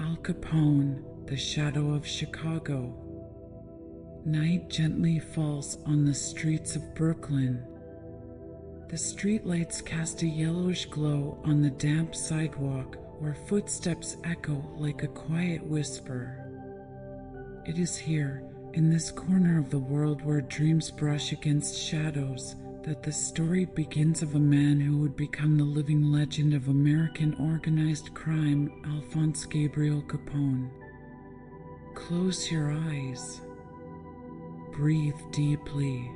Al Capone, the shadow of Chicago. Night gently falls on the streets of Brooklyn. The streetlights cast a yellowish glow on the damp sidewalk where footsteps echo like a quiet whisper. It is here, in this corner of the world where dreams brush against shadows, that the story begins of a man who would become the living legend of American organized crime, Alphonse Gabriel Capone. Close your eyes. Breathe deeply.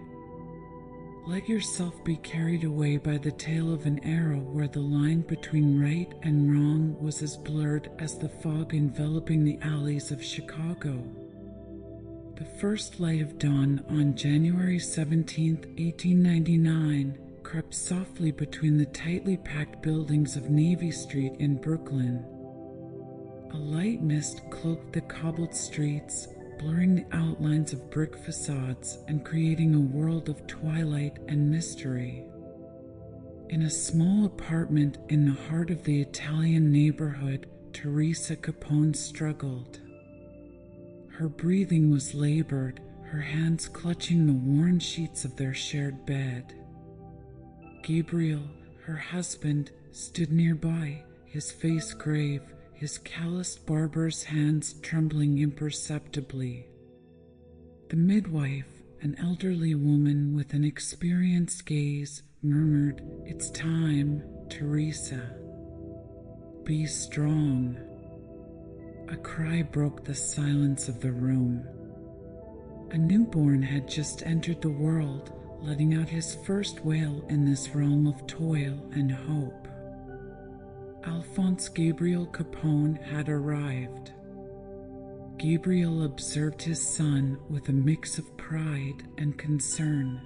Let yourself be carried away by the tale of an era where the line between right and wrong was as blurred as the fog enveloping the alleys of Chicago. The first light of dawn on January 17, 1899, crept softly between the tightly packed buildings of Navy Street in Brooklyn. A light mist cloaked the cobbled streets, blurring the outlines of brick facades and creating a world of twilight and mystery. In a small apartment in the heart of the Italian neighborhood, Teresa Capone struggled. Her breathing was labored, her hands clutching the worn sheets of their shared bed. Gabriel, her husband, stood nearby, his face grave, his calloused barber's hands trembling imperceptibly. The midwife, an elderly woman with an experienced gaze, murmured, "It's time, Teresa. Be strong." A cry broke the silence of the room. A newborn had just entered the world, letting out his first wail in this realm of toil and hope. Alphonse Gabriel Capone had arrived. Gabriel observed his son with a mix of pride and concern.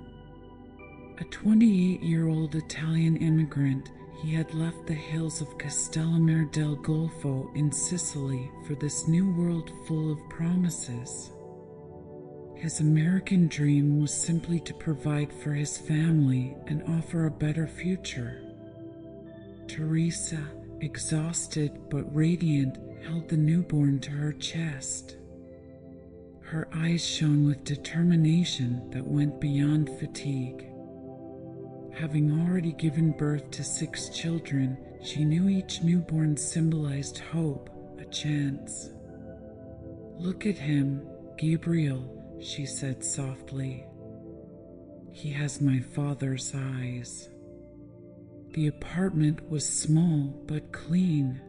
A 28-year-old Italian immigrant, he had left the hills of Castellamare del Golfo in Sicily for this new world full of promises. His American dream was simply to provide for his family and offer a better future. Teresa, exhausted but radiant, held the newborn to her chest. Her eyes shone with determination that went beyond fatigue. Having already given birth to 6 children, she knew each newborn symbolized hope, a chance. "Look at him, Gabriel," she said softly. "He has my father's eyes." The apartment was small but clean.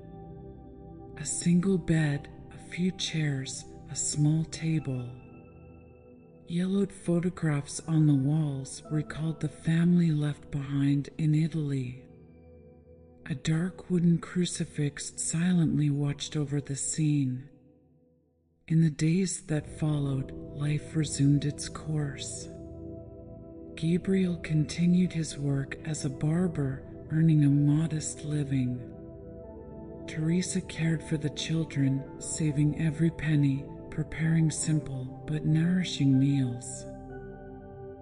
A single bed, a few chairs, a small table. Yellowed photographs on the walls recalled the family left behind in Italy. A dark wooden crucifix silently watched over the scene. In the days that followed, life resumed its course. Gabriel continued his work as a barber, earning a modest living. Teresa cared for the children, saving every penny, preparing simple but nourishing meals.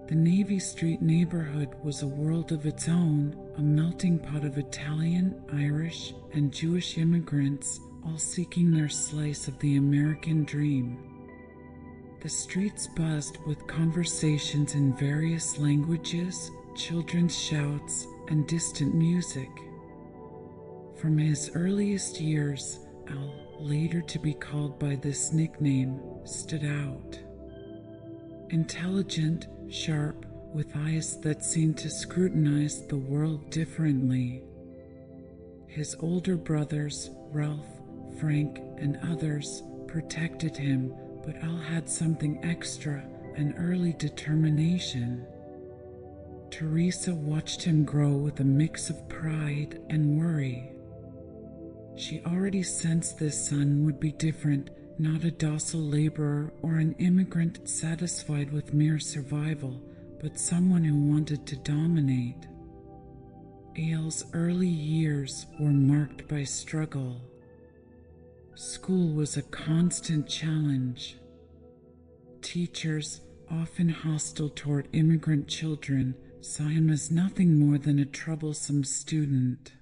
The Navy Street neighborhood was a world of its own, a melting pot of Italian, Irish, and Jewish immigrants, all seeking their slice of the American dream. The streets buzzed with conversations in various languages, children's shouts, and distant music. From his earliest years, Al, later to be called by this nickname, stood out. Intelligent, sharp, with eyes that seemed to scrutinize the world differently. His older brothers, Ralph, Frank, and others, protected him, but Al had something extra, an early determination. Teresa watched him grow with a mix of pride and worry. She already sensed this son would be different, not a docile laborer or an immigrant satisfied with mere survival, but someone who wanted to dominate. Al's early years were marked by struggle. School was a constant challenge. Teachers, often hostile toward immigrant children, saw him as nothing more than a troublesome student.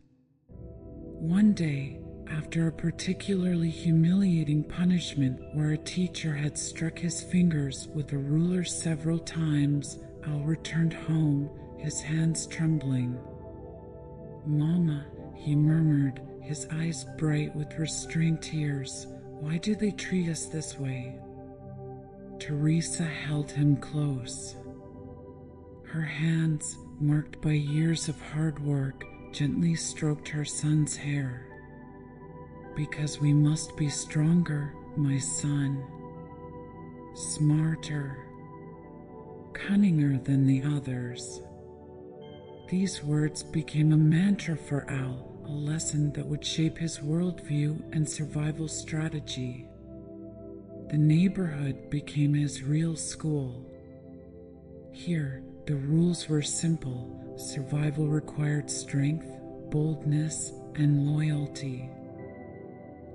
One day, After a particularly humiliating punishment where a teacher had struck his fingers with a ruler several times, Al returned home, his hands trembling. "Mama," he murmured, his eyes bright with restrained tears, "why do they treat us this way?" Teresa held him close. Her hands, marked by years of hard work, gently stroked her son's hair. "Because we must be stronger, my son. Smarter. Cunninger than the others." These words became a mantra for Al, a lesson that would shape his worldview and survival strategy. The neighborhood became his real school. Here, the rules were simple. Survival required strength, boldness, and loyalty.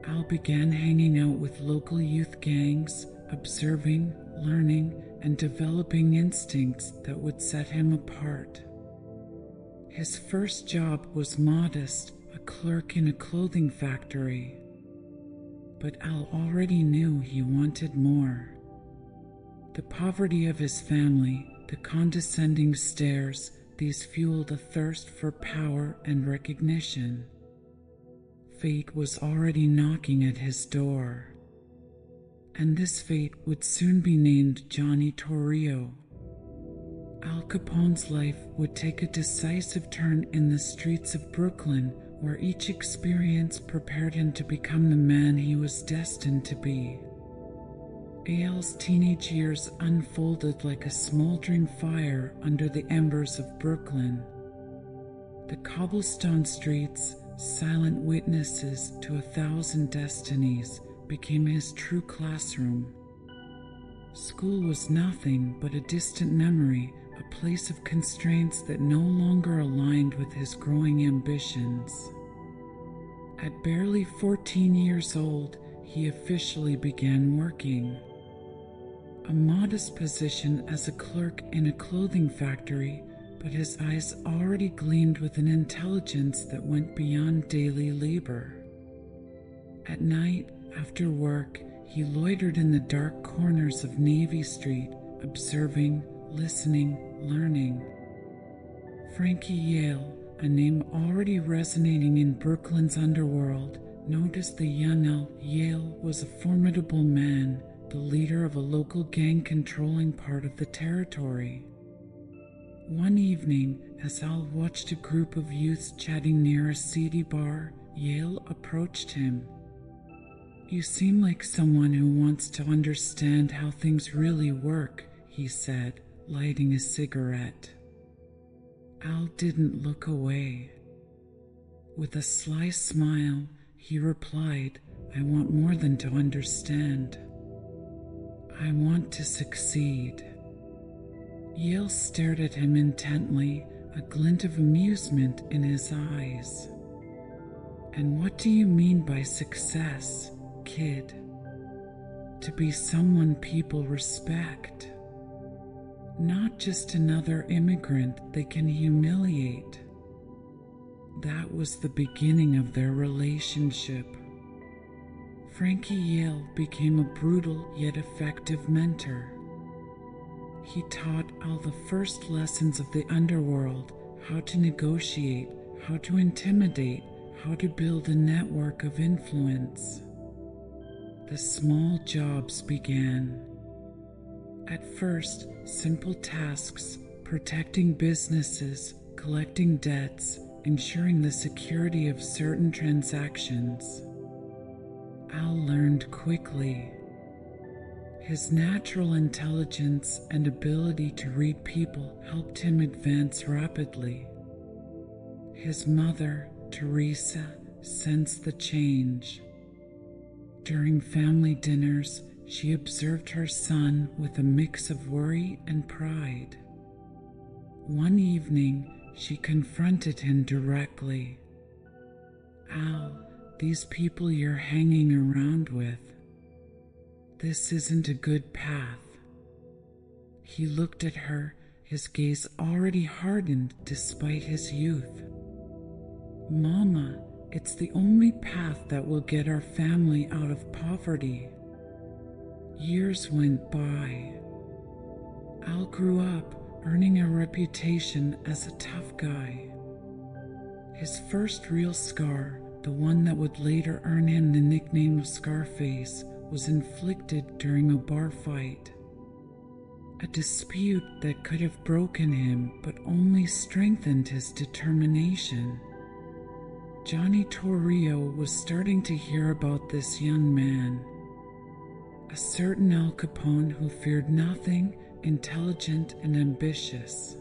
Al began hanging out with local youth gangs, observing, learning, and developing instincts that would set him apart. His first job was modest, a clerk in a clothing factory. But Al already knew he wanted more. The poverty of his family, the condescending stares, these fueled a thirst for power and recognition. Fate was already knocking at his door. And this fate would soon be named Johnny Torrio. Al Capone's life would take a decisive turn in the streets of Brooklyn, where each experience prepared him to become the man he was destined to be. Al's teenage years unfolded like a smoldering fire under the embers of Brooklyn. The cobblestone streets, silent witnesses to 1,000 destinies, became his true classroom. School was nothing but a distant memory, a place of constraints that no longer aligned with his growing ambitions. At barely 14 years old, he officially began working. A modest position as a clerk in a clothing factory, but his eyes already gleamed with an intelligence that went beyond daily labor. At night, after work, he loitered in the dark corners of Navy Street, observing, listening, learning. Frankie Yale, a name already resonating in Brooklyn's underworld, noticed the young Al. Yale was a formidable man, the leader of a local gang controlling part of the territory. One evening, as Al watched a group of youths chatting near a seedy bar, Yale approached him. "You seem like someone who wants to understand how things really work," he said, lighting a cigarette. Al didn't look away. With a sly smile, he replied, "I want more than to understand. I want to succeed." Yale stared at him intently, a glint of amusement in his eyes. "And what do you mean by success, kid?" "To be someone people respect. Not just another immigrant they can humiliate." That was the beginning of their relationship. Frankie Yale became a brutal yet effective mentor. He taught Al the first lessons of the underworld, how to negotiate, how to intimidate, how to build a network of influence. The small jobs began. At first, simple tasks, protecting businesses, collecting debts, ensuring the security of certain transactions. Al learned quickly. His natural intelligence and ability to read people helped him advance rapidly. His mother, Teresa, sensed the change. During family dinners, she observed her son with a mix of worry and pride. One evening, she confronted him directly. "Al, these people you're hanging around with, this isn't a good path." He looked at her, his gaze already hardened despite his youth. "Mama," It's the only path that will get our family out of poverty. Years went by. Al grew up, earning a reputation as a tough guy. His first real scar, the one that would later earn him the nickname of Scarface, was inflicted during a bar fight. A dispute that could have broken him but only strengthened his determination. Johnny Torrio was starting to hear about this young man. A certain Al Capone who feared nothing, intelligent and ambitious.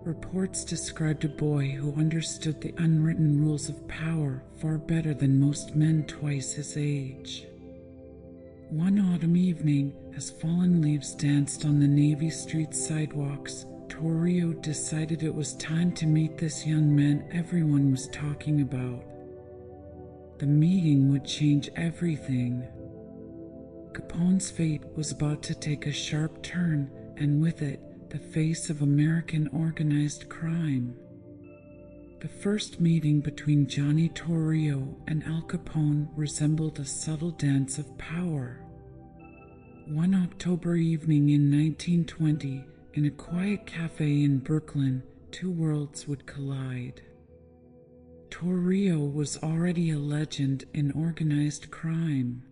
Reports described a boy who understood the unwritten rules of power far better than most men twice his age. One autumn evening, as fallen leaves danced on the Navy Street sidewalks, Torrio decided it was time to meet this young man everyone was talking about. The meeting would change everything. Capone's fate was about to take a sharp turn, and with it, the face of American organized crime. The first meeting between Johnny Torrio and Al Capone resembled a subtle dance of power. One October evening in 1920, in a quiet cafe in Brooklyn, two worlds would collide. Torrio was already a legend in organized crime.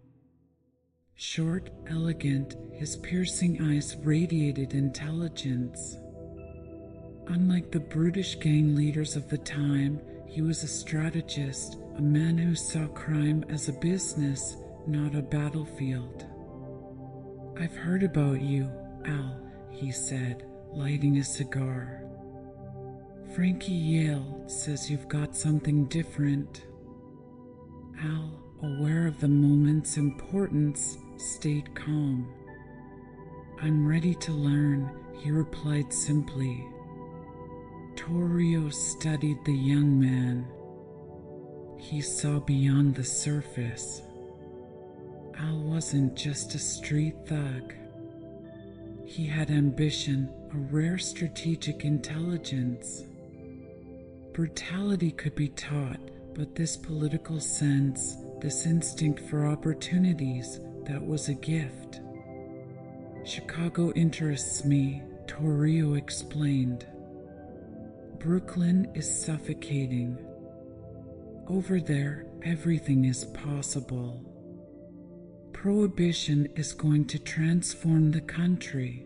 Short, elegant, his piercing eyes radiated intelligence. Unlike the brutish gang leaders of the time, he was a strategist, a man who saw crime as a business, not a battlefield. "I've heard about you, Al," he said, lighting a cigar. "Frankie Yale says you've got something different." Al, aware of the moment's importance, stayed calm. "I'm ready to learn," he replied simply. Torrio studied the young man. He saw beyond the surface. Al wasn't just a street thug. He had ambition, a rare strategic intelligence. Brutality could be taught, but this political sense, this instinct for opportunities, that was a gift. "Chicago interests me," Torrio explained. "Brooklyn is suffocating. Over there, everything is possible. Prohibition is going to transform the country.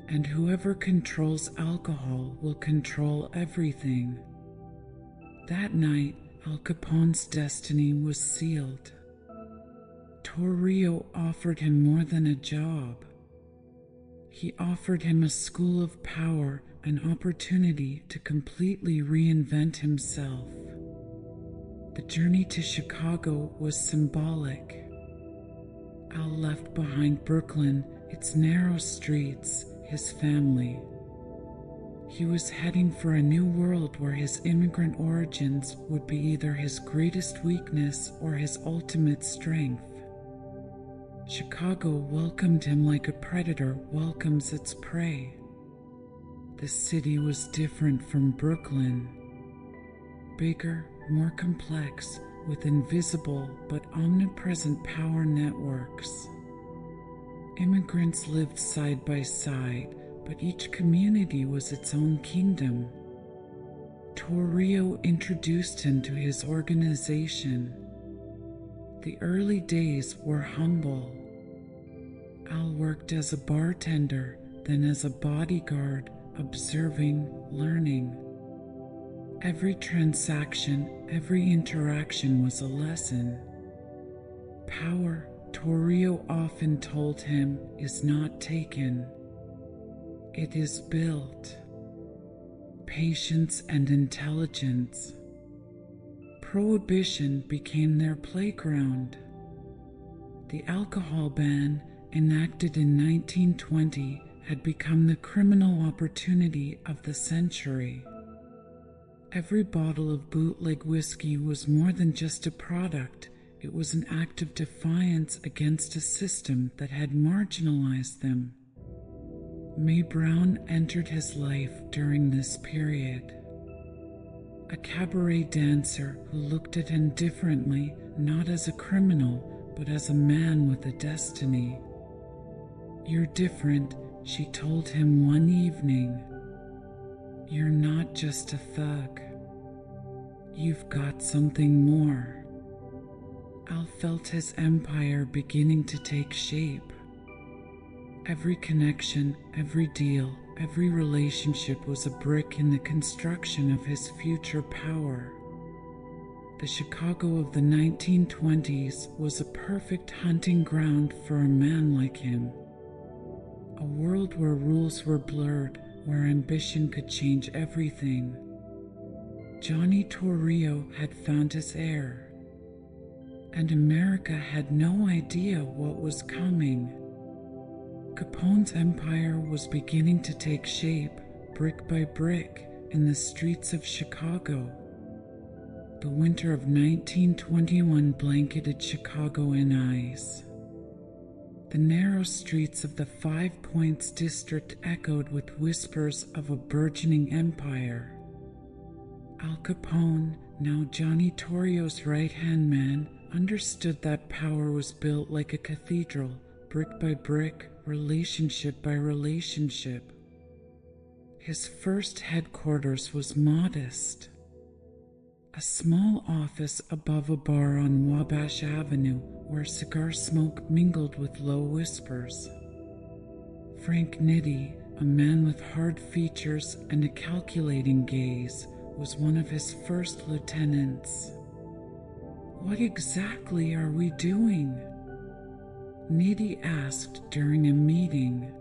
And whoever controls alcohol will control everything." That night, Al Capone's destiny was sealed. Torrio offered him more than a job. He offered him a school of power, an opportunity to completely reinvent himself. The journey to Chicago was symbolic. Al left behind Brooklyn, its narrow streets, his family. He was heading for a new world where his immigrant origins would be either his greatest weakness or his ultimate strength. Chicago welcomed him like a predator welcomes its prey. The city was different from Brooklyn. Bigger, more complex, with invisible but omnipresent power networks. Immigrants lived side by side, but each community was its own kingdom. Torrio introduced him to his organization. The early days were humble. Al worked as a bartender, then as a bodyguard, observing, learning. Every transaction, every interaction was a lesson. Power, Torrio often told him, is not taken. It is built. Patience and intelligence. Prohibition became their playground. The alcohol ban, enacted in 1920, had become the criminal opportunity of the century. Every bottle of bootleg whiskey was more than just a product. It was an act of defiance against a system that had marginalized them. Mae Brown entered his life during this period. a cabaret dancer who looked at him differently, not as a criminal, but as a man with a destiny. "You're different," she told him one evening. "You're not just a thug. You've got something more." Al felt his empire beginning to take shape. Every connection, every deal, every relationship was a brick in the construction of his future power. The Chicago of the 1920s was a perfect hunting ground for a man like him. A world where rules were blurred, where ambition could change everything. Johnny Torrio had found his heir, and America had no idea what was coming. Capone's empire was beginning to take shape, brick by brick, in the streets of Chicago. The winter of 1921 blanketed Chicago in ice. The narrow streets of the Five Points district echoed with whispers of a burgeoning empire. Al Capone, now Johnny Torrio's right-hand man, understood that power was built like a cathedral, brick by brick, relationship by relationship. His first headquarters was modest. A small office above a bar on Wabash Avenue where cigar smoke mingled with low whispers. Frank Nitti, a man with hard features and a calculating gaze, was one of his first lieutenants. "What exactly are we doing?" Nitti asked during a meeting.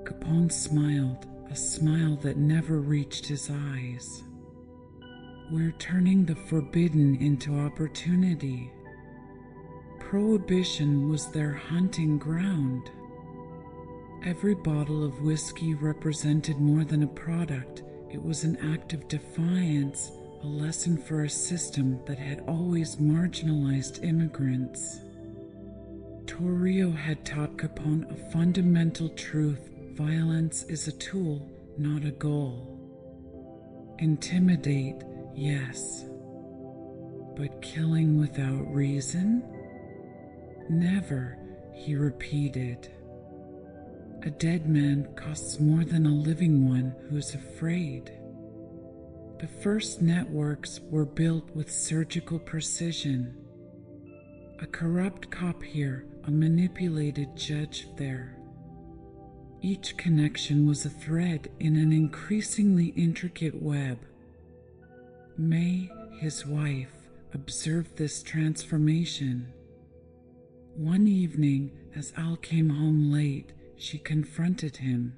Capone smiled, a smile that never reached his eyes. "We're turning the forbidden into opportunity." Prohibition was their hunting ground. Every bottle of whiskey represented more than a product. It was an act of defiance, a lesson for a system that had always marginalized immigrants. Torrio had taught Capone a fundamental truth: violence is a tool, not a goal. Intimidate, yes. But killing without reason? Never, he repeated. A dead man costs more than a living one who's afraid. The first networks were built with surgical precision. A corrupt cop here, a manipulated judge there. Each connection was a thread in an increasingly intricate web. May, his wife, observed this transformation. One evening, as Al came home late, she confronted him.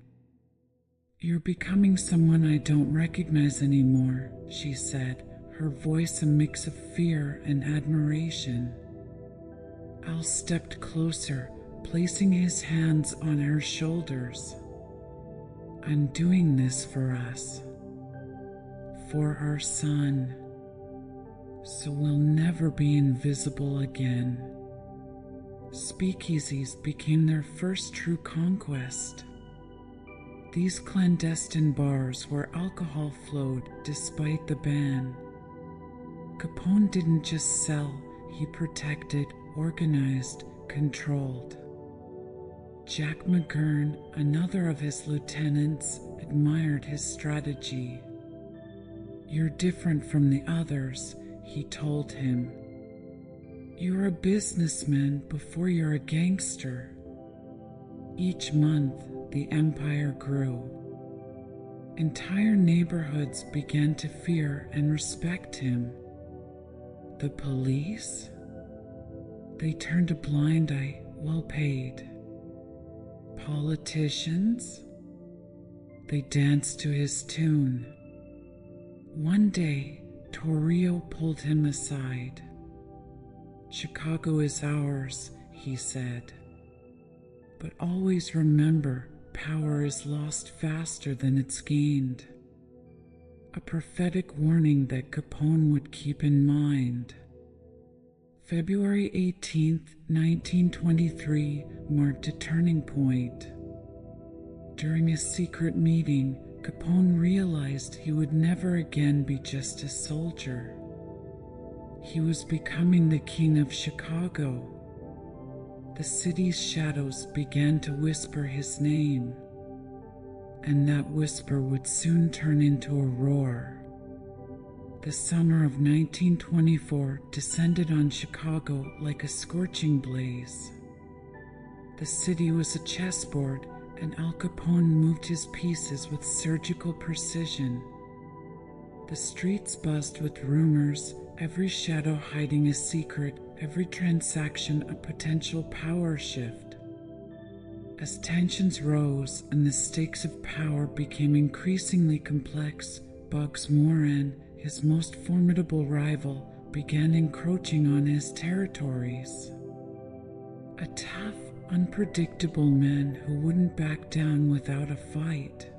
"You're becoming someone I don't recognize anymore," she said, her voice a mix of fear and admiration. Al stepped closer, placing his hands on her shoulders. "I'm doing this for us. For our son. So we'll never be invisible again." Speakeasies became their first true conquest. These clandestine bars where alcohol flowed despite the ban. Capone didn't just sell, he protected, organized, controlled. Jack McGurn, another of his lieutenants, admired his strategy. "You're different from the others," he told him. "You're a businessman before you're a gangster." Each month, the empire grew. Entire neighborhoods began to fear and respect him. The police? They turned a blind eye, well paid. Politicians? They danced to his tune. One day, Torrio pulled him aside. "Chicago is ours," he said. "But always remember, power is lost faster than it's gained." A prophetic warning that Capone would keep in mind. February 18th, 1923 marked a turning point. During a secret meeting, Capone realized he would never again be just a soldier. He was becoming the king of Chicago. The city's shadows began to whisper his name, and that whisper would soon turn into a roar. The summer of 1924 descended on Chicago like a scorching blaze. The city was a chessboard, and AlCapone moved his pieces with surgical precision. The streets buzzed with rumors, every shadow hiding a secret, every transaction a potential power shift. As tensions rose and the stakes of power became increasingly complex, Bugs Moran, his most formidable rival, began encroaching on his territories. A tough, unpredictable man who wouldn't back down without a fight.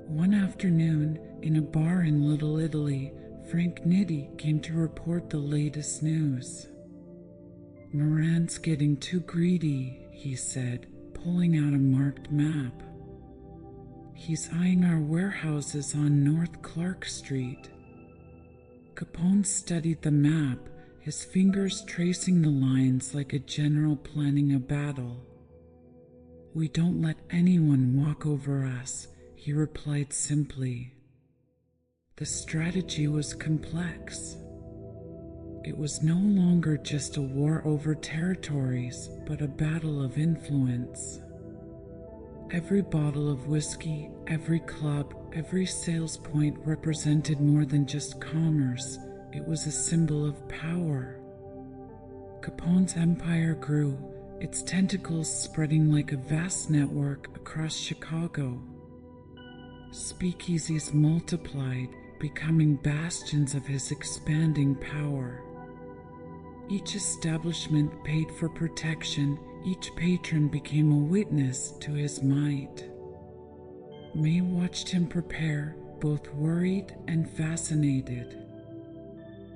One afternoon, in a bar in Little Italy, Frank Nitti came to report the latest news. "Moran's getting too greedy," he said, pulling out a marked map. "He's eyeing our warehouses on North Clark Street." Capone studied the map, his fingers tracing the lines like a general planning a battle. "We don't let anyone walk over us," he replied simply. The strategy was complex. It was no longer just a war over territories, but a battle of influence. Every bottle of whiskey, every club, every sales point represented more than just commerce. It was a symbol of power. Capone's empire grew, its tentacles spreading like a vast network across Chicago. Speakeasies multiplied, becoming bastions of his expanding power. Each establishment paid for protection, each patron became a witness to his might. May watched him prepare, both worried and fascinated.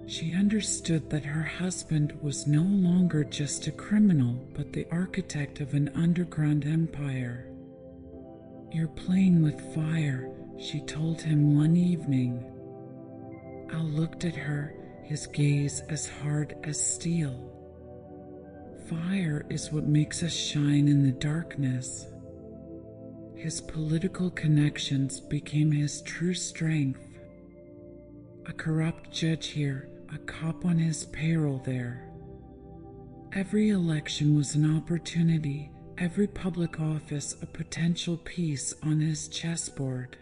She understood that her husband was no longer just a criminal, but the architect of an underground empire. "You're playing with fire," she told him one evening. Al looked at her, his gaze as hard as steel. "Fire is what makes us shine in the darkness." His political connections became his true strength. A corrupt judge here, a cop on his payroll there. Every election was an opportunity, every public office a potential piece on his chessboard.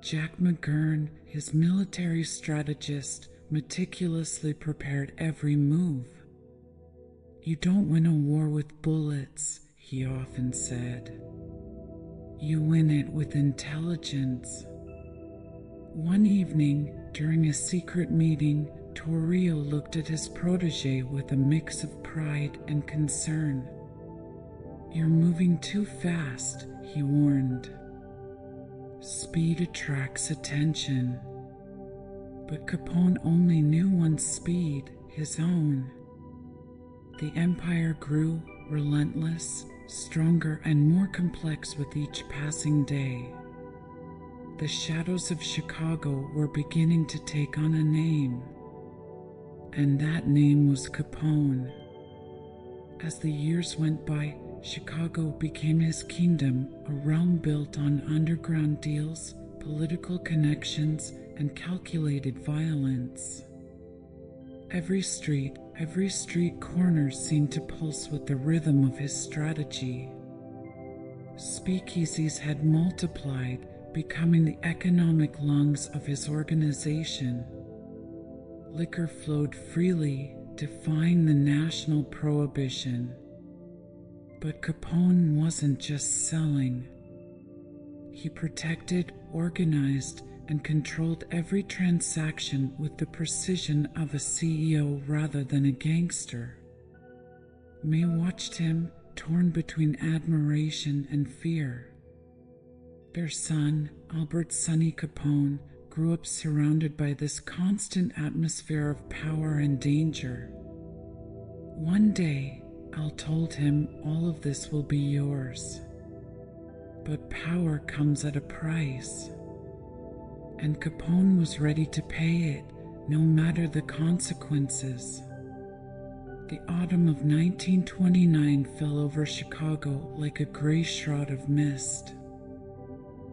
Jack McGurn, his military strategist, meticulously prepared every move. "You don't win a war with bullets," he often said. "You win it with intelligence." One evening, during a secret meeting, Torrio looked at his protege with a mix of pride and concern. "You're moving too fast," he warned. "Speed attracts attention." But Capone only knew one speed, his own. The empire grew, relentless, stronger and more complex with each passing day. The shadows of Chicago were beginning to take on a name, and that name was Capone. As the years went by, Chicago became his kingdom, a realm built on underground deals, political connections, and calculated violence. Every street corner seemed to pulse with the rhythm of his strategy. Speakeasies had multiplied, becoming the economic lungs of his organization. Liquor flowed freely, defying the national prohibition. But Capone wasn't just selling. He protected, organized, and controlled every transaction with the precision of a CEO rather than a gangster. May watched him, torn between admiration and fear. Their son, Albert "Sonny" Capone, grew up surrounded by this constant atmosphere of power and danger. One day, Al told him, "All of this will be yours." But power comes at a price, and Capone was ready to pay it, no matter the consequences. The autumn of 1929 fell over Chicago like a gray shroud of mist.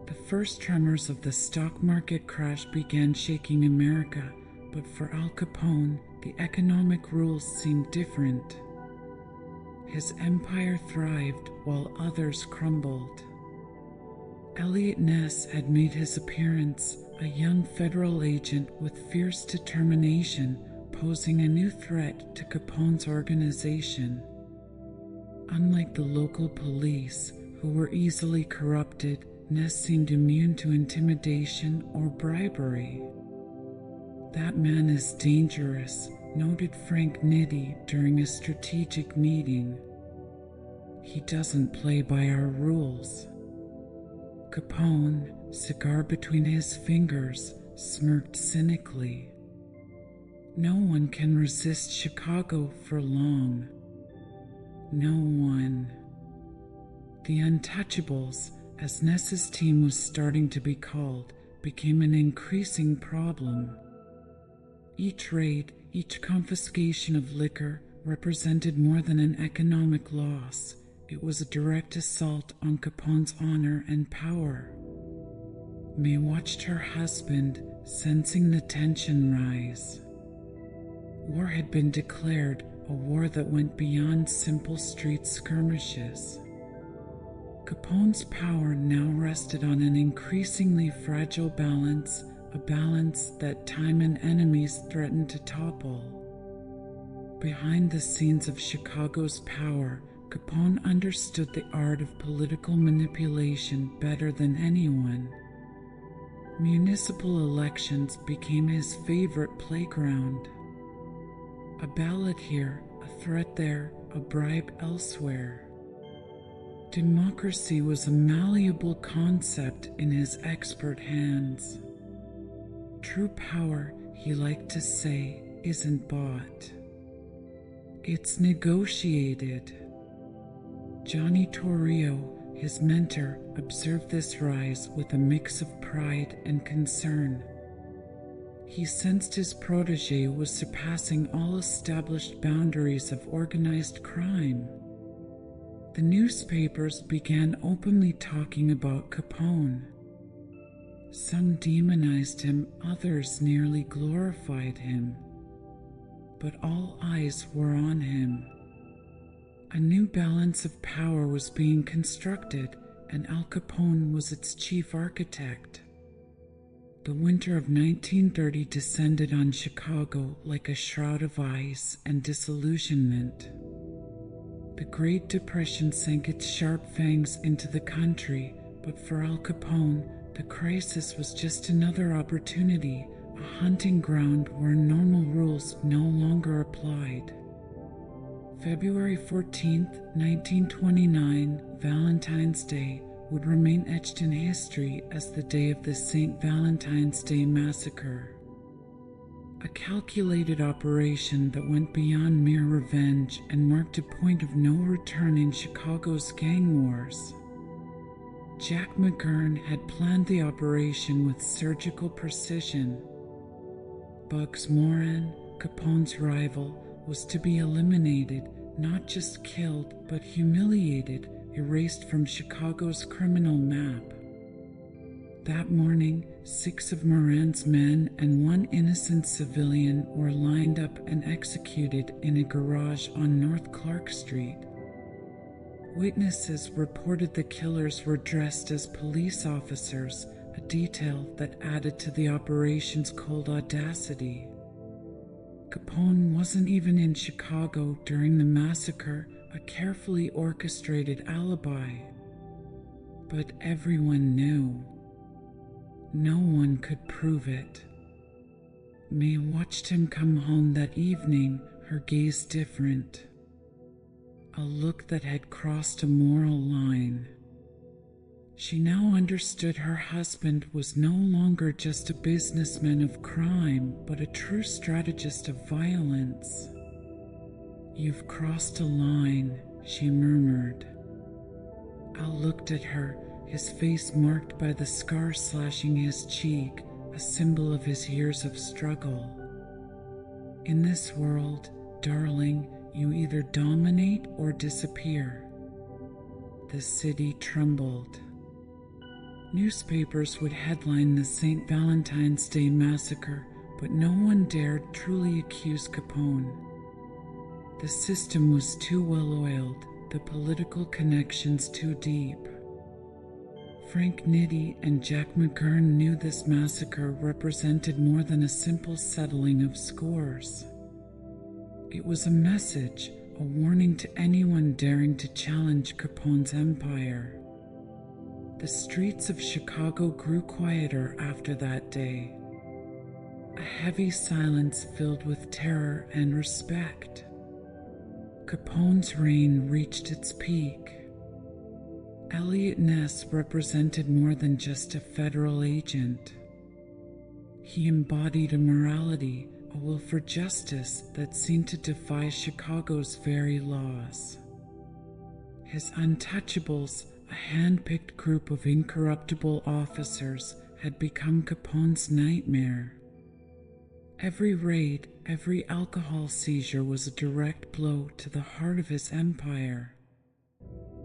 The first tremors of the stock market crash began shaking America, but for Al Capone, the economic rules seemed different. His empire thrived while others crumbled. Elliot Ness had made his appearance, a young federal agent with fierce determination, posing a new threat to Capone's organization. Unlike the local police, who were easily corrupted, Ness seemed immune to intimidation or bribery. "That man is dangerous," noted Frank Nitti during a strategic meeting. "He doesn't play by our rules." Capone, cigar between his fingers, smirked cynically. "No one can resist Chicago for long. No one." The Untouchables, as Ness's team was starting to be called, became an increasing problem. Each raid, each confiscation of liquor represented more than an economic loss. It was a direct assault on Capone's honor and power. May watched her husband, sensing the tension rise. War had been declared, a war that went beyond simple street skirmishes. Capone's power now rested on an increasingly fragile balance, a balance that time and enemies threatened to topple. Behind the scenes of Chicago's power, Capone understood the art of political manipulation better than anyone. Municipal elections became his favorite playground. A ballot here, a threat there, a bribe elsewhere. Democracy was a malleable concept in his expert hands. True power, he liked to say, isn't bought. It's negotiated. Johnny Torrio, his mentor, observed this rise with a mix of pride and concern. He sensed his protege was surpassing all established boundaries of organized crime. The newspapers began openly talking about Capone. Some demonized him, others nearly glorified him. But all eyes were on him. A new balance of power was being constructed, and Al Capone was its chief architect. The winter of 1930 descended on Chicago like a shroud of ice and disillusionment. The Great Depression sank its sharp fangs into the country, but for Al Capone, the crisis was just another opportunity, a hunting ground where normal rules no longer applied. February 14, 1929, Valentine's Day, would remain etched in history as the day of the St. Valentine's Day Massacre. A calculated operation that went beyond mere revenge and marked a point of no return in Chicago's gang wars. Jack McGurn had planned the operation with surgical precision. Bugs Moran, Capone's rival, was to be eliminated, not just killed, but humiliated, erased from Chicago's criminal map. That morning, 6 of Moran's men and 1 innocent civilian were lined up and executed in a garage on North Clark Street. Witnesses reported the killers were dressed as police officers, a detail that added to the operation's cold audacity. Capone wasn't even in Chicago during the massacre, a carefully orchestrated alibi. But everyone knew. No one could prove it. May watched him come home that evening, her gaze different. A look that had crossed a moral line. She now understood her husband was no longer just a businessman of crime, but a true strategist of violence. "You've crossed a line," she murmured. Al looked at her, his face marked by the scar slashing his cheek, a symbol of his years of struggle. In this world, darling, you either dominate or disappear. The city trembled. Newspapers would headline the St. Valentine's Day massacre, but no one dared truly accuse Capone. The system was too well-oiled, the political connections too deep. Frank Nitti and Jack McGurn knew this massacre represented more than a simple settling of scores. It was a message, a warning to anyone daring to challenge Capone's empire. The streets of Chicago grew quieter after that day. A heavy silence filled with terror and respect. Capone's reign reached its peak. Elliot Ness represented more than just a federal agent. He embodied a morality, a will for justice that seemed to defy Chicago's very laws. His untouchables, a hand-picked group of incorruptible officers, had become Capone's nightmare. Every raid, every alcohol seizure was a direct blow to the heart of his empire.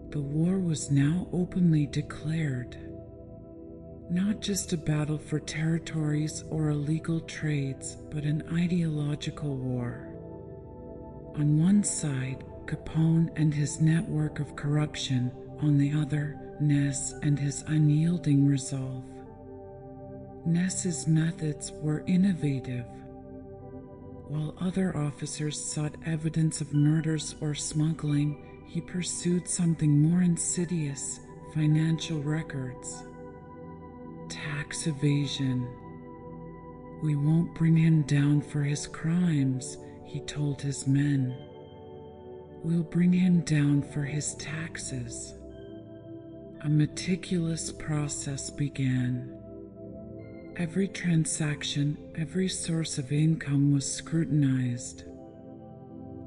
The war was now openly declared. Not just a battle for territories or illegal trades, but an ideological war. On one side, Capone and his network of corruption, on the other, Ness and his unyielding resolve. Ness's methods were innovative. While other officers sought evidence of murders or smuggling, he pursued something more insidious: financial records. Tax evasion. "We won't bring him down for his crimes," he told his men. "We'll bring him down for his taxes." A meticulous process began. Every transaction, every source of income was scrutinized.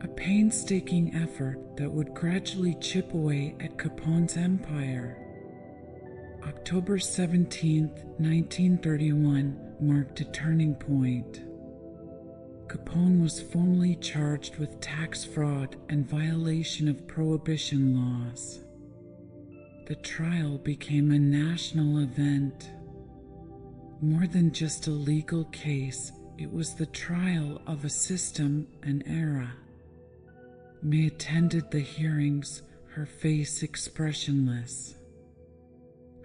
A painstaking effort that would gradually chip away at Capone's empire. October 17, 1931 marked a turning point. Capone was formally charged with tax fraud and violation of Prohibition laws. The trial became a national event. More than just a legal case, it was the trial of a system, an era. May attended the hearings, her face expressionless.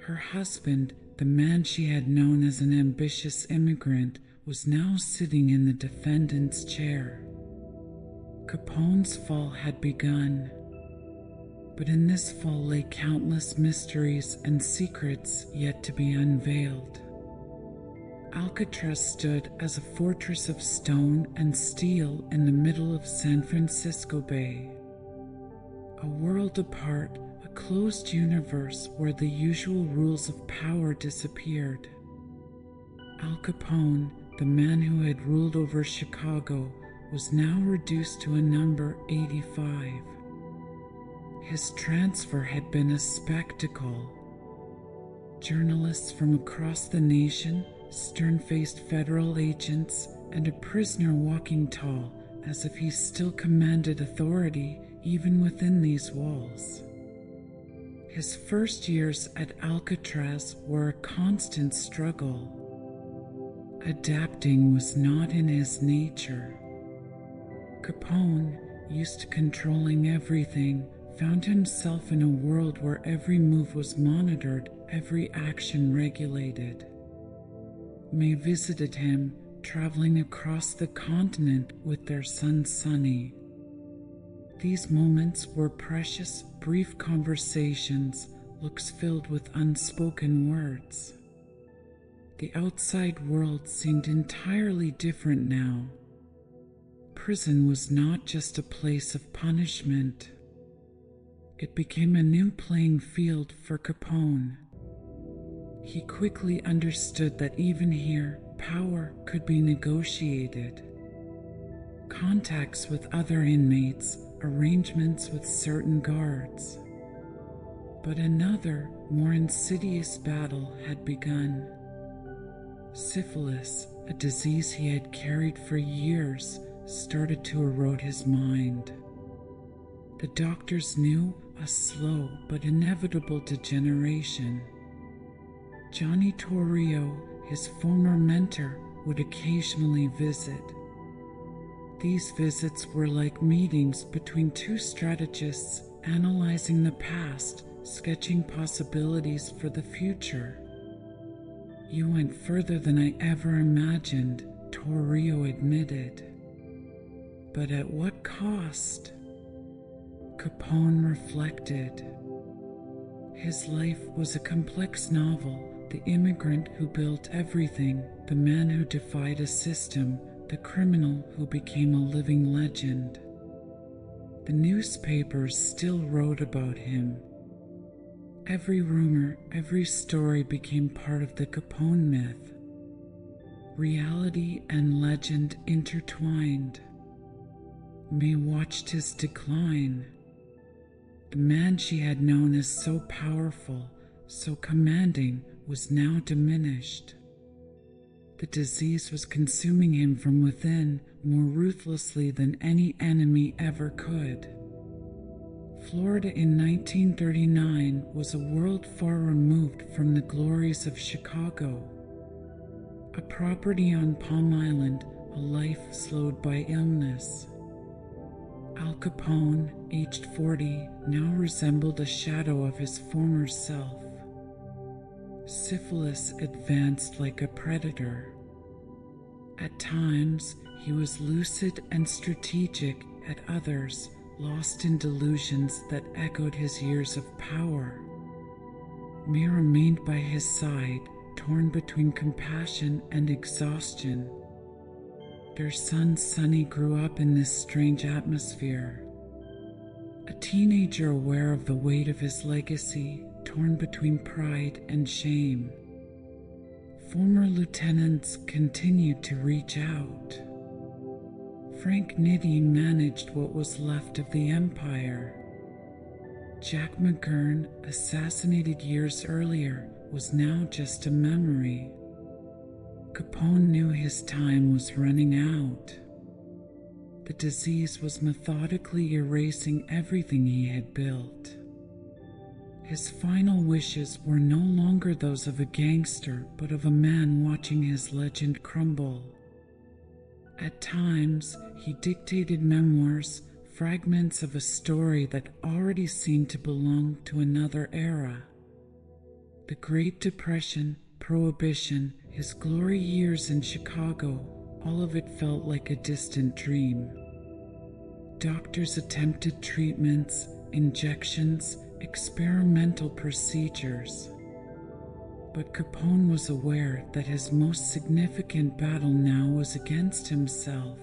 Her husband, the man she had known as an ambitious immigrant, was now sitting in the defendant's chair. Capone's fall had begun. But in this fall lay countless mysteries and secrets yet to be unveiled. Alcatraz stood as a fortress of stone and steel in the middle of San Francisco Bay. A world apart, a closed universe where the usual rules of power disappeared. Al Capone, the man who had ruled over Chicago, was now reduced to a number 85. His transfer had been a spectacle. Journalists from across the nation, stern-faced federal agents, and a prisoner walking tall, as if he still commanded authority even within these walls. His first years at Alcatraz were a constant struggle. Adapting was not in his nature. Capone, used to controlling everything, found himself in a world where every move was monitored, every action regulated. May visited him, traveling across the continent with their son Sonny. These moments were precious, brief conversations, looks filled with unspoken words. The outside world seemed entirely different now. Prison was not just a place of punishment. It became a new playing field for Capone. He quickly understood that even here, power could be negotiated. Contacts with other inmates, arrangements with certain guards. But another, more insidious battle had begun. Syphilis, a disease he had carried for years, started to erode his mind. The doctors knew a slow but inevitable degeneration. Johnny Torrio, his former mentor, would occasionally visit. These visits were like meetings between two strategists analyzing the past, sketching possibilities for the future. "You went further than I ever imagined," Torrio admitted. "But at what cost?" Capone reflected. His life was a complex novel, the immigrant who built everything, the man who defied a system, the criminal who became a living legend. The newspapers still wrote about him. Every rumor, every story became part of the Capone myth. Reality and legend intertwined. May watched his decline. The man she had known as so powerful, so commanding, was now diminished. The disease was consuming him from within more ruthlessly than any enemy ever could. Florida in 1939 was a world far removed from the glories of Chicago. A property on Palm Island, a life slowed by illness. AlCapone, aged 40, now resembled a shadow of his former self. Syphilis advanced like a predator. At times, he was lucid and strategic, at others, lost in delusions that echoed his years of power. May remained by his side, torn between compassion and exhaustion. Their son Sonny grew up in this strange atmosphere. A teenager aware of the weight of his legacy, torn between pride and shame. Former lieutenants continued to reach out. Frank Nitti managed what was left of the empire. Jack McGurn, assassinated years earlier, was now just a memory. Capone knew his time was running out. The disease was methodically erasing everything he had built. His final wishes were no longer those of a gangster, but of a man watching his legend crumble. At times, he dictated memoirs, fragments of a story that already seemed to belong to another era. The Great Depression, Prohibition, his glory years in Chicago, all of it felt like a distant dream. Doctors attempted treatments, injections, experimental procedures. But Capone was aware that his most significant battle now was against himself.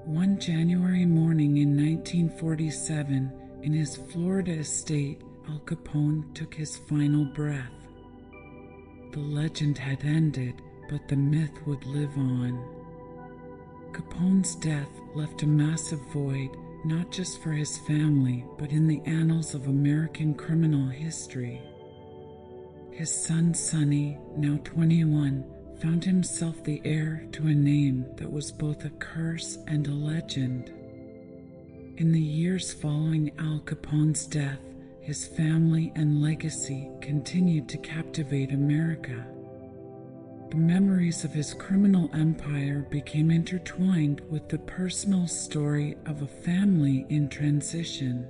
One January morning in 1947, in his Florida estate, AlCapone took his final breath. The legend had ended, but the myth would live on. Capone's death left a massive void, not just for his family, but in the annals of American criminal history. His son Sonny, now 21, found himself the heir to a name that was both a curse and a legend. In the years following Al Capone's death, his family and legacy continued to captivate America. The memories of his criminal empire became intertwined with the personal story of a family in transition.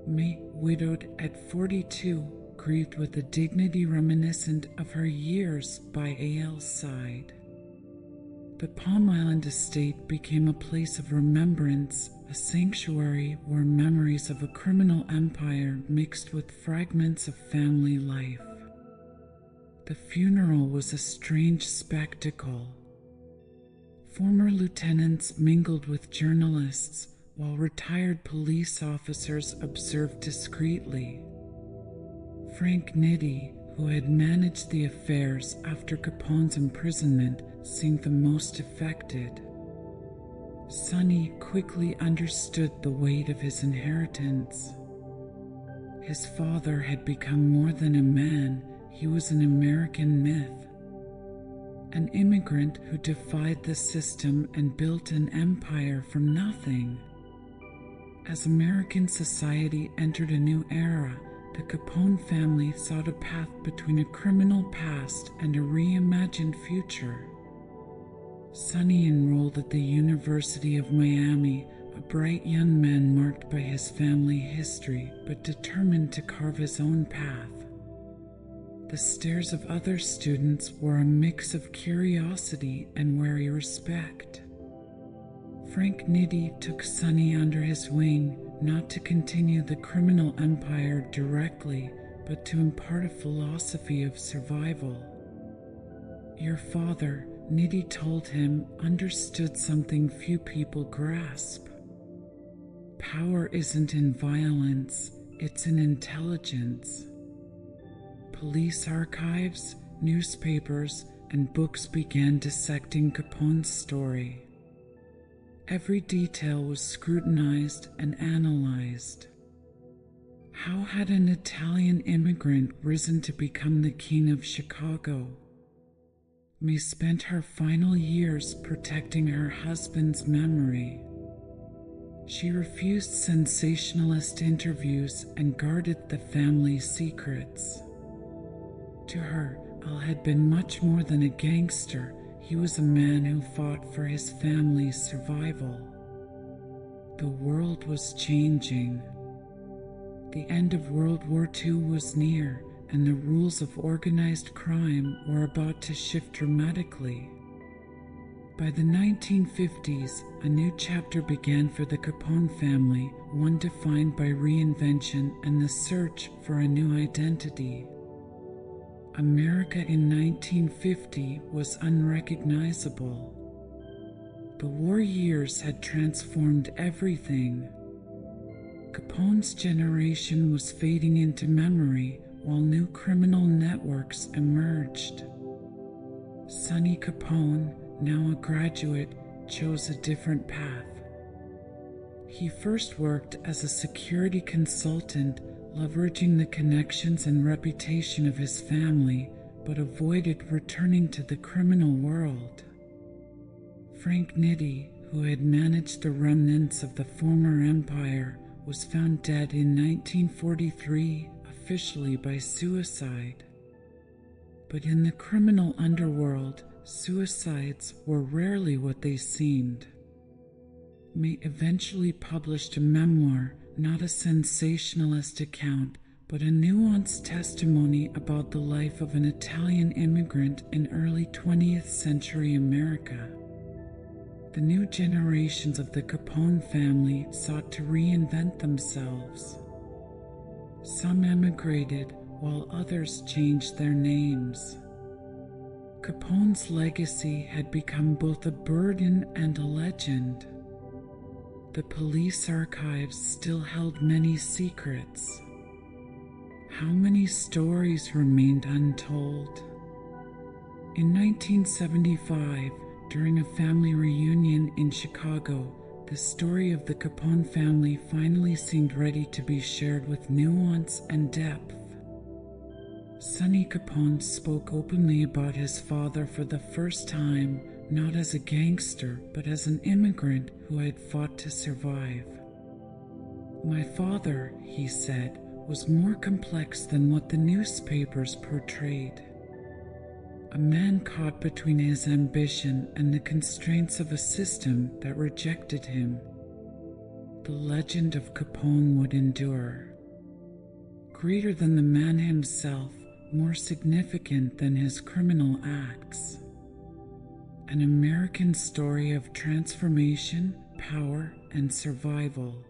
May, widowed at 42, grieved with a dignity reminiscent of her years by Al's side. The Palm Island estate became a place of remembrance, a sanctuary where memories of a criminal empire mixed with fragments of family life. The funeral was a strange spectacle. Former lieutenants mingled with journalists, while retired police officers observed discreetly. Frank Nitti, who had managed the affairs after Capone's imprisonment, seemed the most affected. Sonny quickly understood the weight of his inheritance. His father had become more than a man, he was an American myth. An immigrant who defied the system and built an empire from nothing. As American society entered a new era, the Capone family sought a path between a criminal past and a reimagined future. Sonny enrolled at the University of Miami, a bright young man marked by his family history but determined to carve his own path. The stares of other students were a mix of curiosity and wary respect. Frank Nitti took Sonny under his wing, not to continue the criminal empire directly, but to impart a philosophy of survival. Your father, Nitti told him, understood something few people grasp. Power isn't in violence, it's in intelligence. Police archives, newspapers, and books began dissecting Capone's story. Every detail was scrutinized and analyzed. How had an Italian immigrant risen to become the king of Chicago? May spent her final years protecting her husband's memory. She refused sensationalist interviews and guarded the family's secrets. To her, Al had been much more than a gangster. He was a man who fought for his family's survival. The world was changing. The end of World War II was near, and the rules of organized crime were about to shift dramatically. By the 1950s, a new chapter began for the Capone family, one defined by reinvention and the search for a new identity. America in 1950 was unrecognizable. The war years had transformed everything. Capone's generation was fading into memory while new criminal networks emerged. Sonny Capone, now a graduate, chose a different path. He first worked as a security consultant, leveraging the connections and reputation of his family, but avoided returning to the criminal world. Frank Nitti, who had managed the remnants of the former empire, was found dead in 1943, officially by suicide. But in the criminal underworld, suicides were rarely what they seemed. May eventually published a memoir, not a sensationalist account, but a nuanced testimony about the life of an Italian immigrant in early 20th century America. The new generations of the Capone family sought to reinvent themselves. Some emigrated, while others changed their names. Capone's legacy had become both a burden and a legend. The police archives still held many secrets. How many stories remained untold? In 1975, during a family reunion in Chicago, the story of the Capone family finally seemed ready to be shared with nuance and depth. Sonny Capone spoke openly about his father for the first time, not as a gangster, but as an immigrant who had fought to survive. My father, he said, was more complex than what the newspapers portrayed. A man caught between his ambition and the constraints of a system that rejected him. The legend of Capone would endure. Greater than the man himself, more significant than his criminal acts. An American story of transformation, power, and survival.